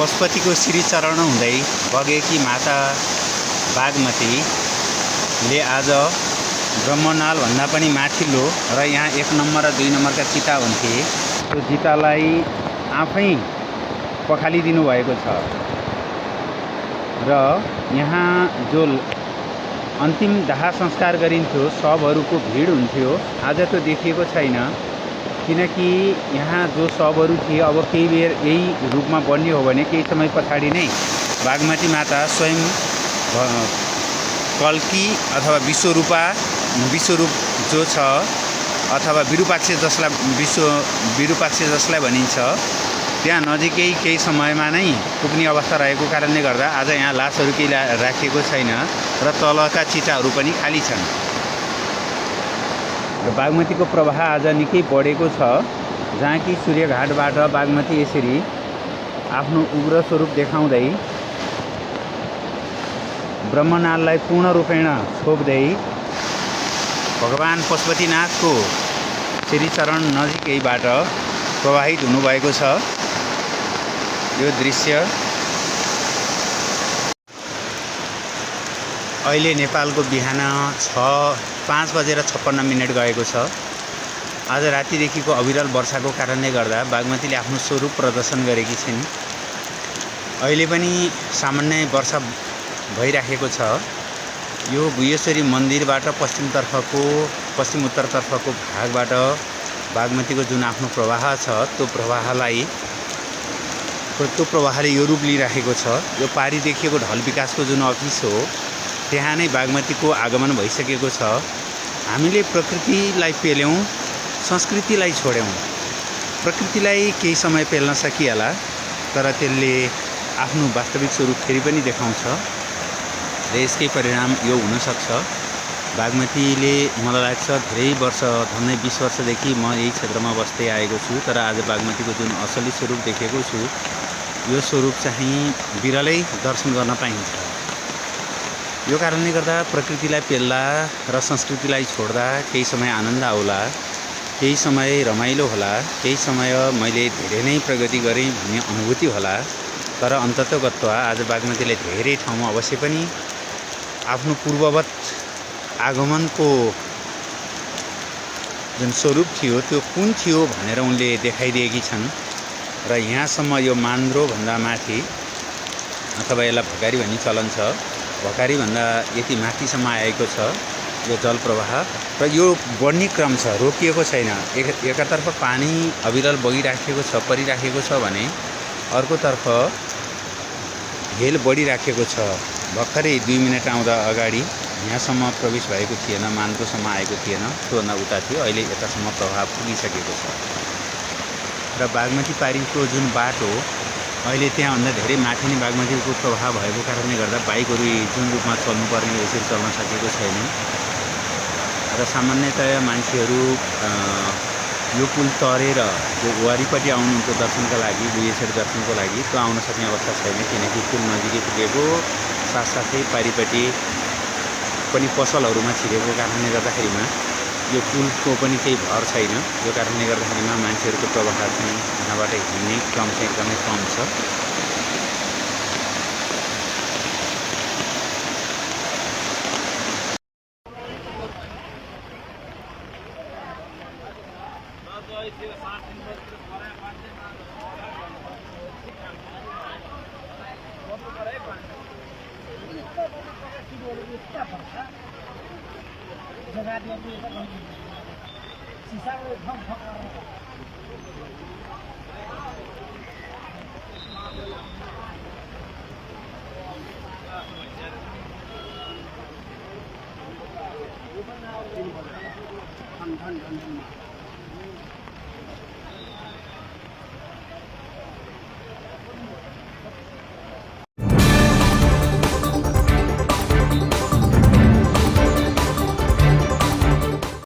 पशुपतिको श्रीचरण हुँदै बगेकी माता बागमतीले आज ब्रह्मनाल भन्दा पनि माथिल्लो र यहाँ 1 नम्बर र 2 नम्बरका चिता हुन्थे त्यो चितालाई आफै पखालिदिनु भएको छ र यहाँ जो अन्तिम दाह संस्कार गरिन्थ्यो शवहरूको भिड हुन्थ्यो आज त्यो देखिएको छैन किनकि यहाँ जो शवहरू थिए अब केही बेर यही रूपमा बन्ने हो भने केही समय पछाडि नै बागमती माता स्वयं कल्की अथवा विश्वरूप जो छ अथवा विरूपाक्ष जसलाई भनिन्छ त्यहाँ नजिकै केही समयमा नै पुग्ने अवस्था रहेको कारणले गर्दा आज यहाँ लासहरू केही राखिएको छैन र तलका चिताहरू पनि खाली छन् र बागमतीको प्रवाह आज निकै बढेको छ जहाँ कि सूर्यघाटबाट बागमती यसरी आफ्नो उग्र स्वरूप देखाउँदै ब्रह्मनाललाई पूर्ण रूपेण छोप्दै भगवान पशुपतिनाथको श्रीचरण नजिकैबाट प्रवाहित हुनुभएको छ। यो दृश्य अहिले नेपालको बिहान 5:56 गएको छ। आज रातिदेखिको अविरल वर्षाको कारणले गर्दा बागमतीले आफ्नो स्वरूप प्रदर्शन गरेकी छिन्। अहिले पनि सामान्य वर्षा भइराखेको छ। यो भुयेश्वरी मन्दिरबाट पश्चिम उत्तरतर्फको भागबाट बागमतीको जुन आफ्नो प्रवाह छ त्यो प्रवाहले यो रूप लिइराखेको छ। यो पारी देखिएको ढल विकासको जुन अफिस हो त्यहाँ नै बागमतीको आगमन भइसकेको छ। हामीले प्रकृतिलाई पेल्यौँ, संस्कृतिलाई छोड्यौँ। प्रकृतिलाई केही समय पेल्न सकिएला तर त्यसले आफ्नो वास्तविक स्वरूप फेरि पनि देखाउँछ र यसकै परिणाम यो हुनसक्छ। बागमतीले मलाई लाग्छ धेरै वर्ष झन्डै 20 वर्षदेखि म यही क्षेत्रमा बस्दै आएको छु तर आज बागमतीको जुन असली स्वरूप देखेको छु यो स्वरूप चाहिँ बिरलै दर्शन गर्न पाइन्छ। यो कारणले गर्दा प्रकृतिलाई पेल्दा र संस्कृतिलाई छोड्दा केही समय आनन्द आउला, केही समय रमाइलो होला, केही समय मैले धेरै नै प्रगति गरेँ भन्ने अनुभूति होला। तर अन्ततगत्वा आज बागमतीले धेरै ठाउँमा अवश्य पनि आफ्नो पूर्ववत आगमनको जुन स्वरूप थियो त्यो कुन थियो भनेर उनले देखाइदिएकी छन् र यहाँसम्म यो मान्द्रो भन्दा माथि अथवा यसलाई भकारी भन्ने चलन छ, भकारी भन्दा यति माथिसम्म आएको छ यो जलप्रवाह र यो बढ्ने क्रम छ, रोकिएको छैन। एकातर्फ पानी अविरल बगिराखेको छ, परिराखेको छ भने अर्कोतर्फ हेल बढिराखेको छ। भर्खरै 2 मिनट आउँदा अगाडि यहाँसम्म प्रवेश भएको थिएन, मान्द्रोसम्म आएको थिएन, त्योभन्दा उता थियो। अहिले यतासम्म प्रभाव पुगिसकेको छ र बागमती पारीको जुन बाटो अहिले त्यहाँभन्दा धेरै माथि नै बागमतीको प्रभाव भएको कारणले गर्दा बाइकहरू जुन रूपमा चल्नुपर्ने यसरी चल्न सकेको छैन र सामान्यतया मान्छेहरू यो पुल तरेर जो वारिपट्टि आउनुहुन्छ दर्शनका लागि, भुयेश्वरी दर्शनको लागि त्यो आउन सक्ने अवस्था छैन किनकि पुल नजिकै पुगेको साथसाथै पारिपट्टि पनि पसलहरूमा छिरेको कारणले गर्दाखेरिमा यो पुलको पनि केही भर छैन। यो कारणले गर्दाखेरिमा मान्छेहरूको प्रवाह चाहिँ यहाँबाट हिँड्ने क्रम चाहिँ एकदमै कम छ।